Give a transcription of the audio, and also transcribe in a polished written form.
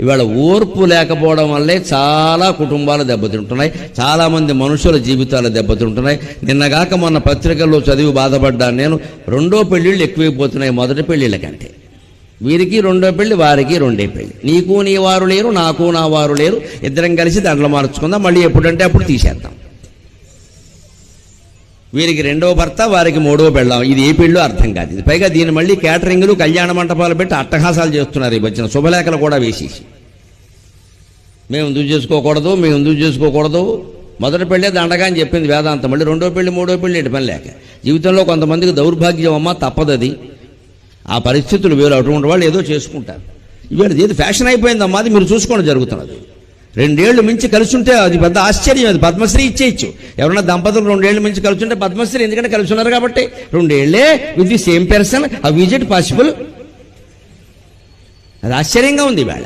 ఇవాళ ఓర్పు లేకపోవడం వల్లే చాలా కుటుంబాలు దెబ్బతింటున్నాయి, చాలా మంది మనుషుల జీవితాలు దెబ్బతింటున్నాయి. నిన్నగాక మొన్న పత్రికల్లో చదివి బాధపడ్డాను నేను. రెండో పెళ్ళిళ్ళు ఎక్కువైపోతున్నాయి మొదటి పెళ్ళిళ్ళ కంటే. వీరికి రెండో పెళ్లి, వారికి రెండే పెళ్లి. నీకు నీ వారు లేరు, నాకు నా వారు లేరు, ఇద్దరం కలిసి దాంట్లో మార్చుకుందాం, మళ్ళీ ఎప్పుడంటే అప్పుడు తీసేద్దాం. వీరికి రెండో భర్త, వారికి మూడో పెళ్ళాం. ఇది ఏ పెళ్ళో అర్థం కాదు. ఇది పైగా దీన్ని మళ్ళీ క్యాటరింగ్లు, కళ్యాణ మంటపాలు పెట్టి అట్టహాసాలు చేస్తున్నారు. ఈ వచ్చిన శుభలేఖలు కూడా వేసేసి మేము ఎందుకు చేసుకోకూడదు, మేము ఎందుకు చేసుకోకూడదు. మొదటి పెళ్ళే దండగా అని చెప్పింది వేదాంతం. మళ్ళీ రెండో పెళ్లి, మూడో పెళ్లి ఎటు పని లేక. జీవితంలో కొంతమందికి దౌర్భాగ్యం అమ్మ, తప్పదది. ఆ పరిస్థితులు వేరు. అటువంటి వాళ్ళు ఏదో చేసుకుంటారు. ఇవాళ ఏది ఫ్యాషన్ అయిపోయిందమ్మా, అది మీరు చూసుకోండి జరుగుతున్నది. 2 ఏళ్ళు మించి కలిసి ఉంటే అది పెద్ద ఆశ్చర్యం. అది పద్మశ్రీ ఇచ్చేయచ్చు. ఎవరన్నా దంపతులు 2 ఏళ్ళు మించి కలిసి ఉంటే పద్మశ్రీ, ఎందుకంటే కలిసి ఉన్నారు కాబట్టి. 2 ఏళ్లే with the same person, how is it possible? అది ఆశ్చర్యంగా ఉంది ఇవాళ.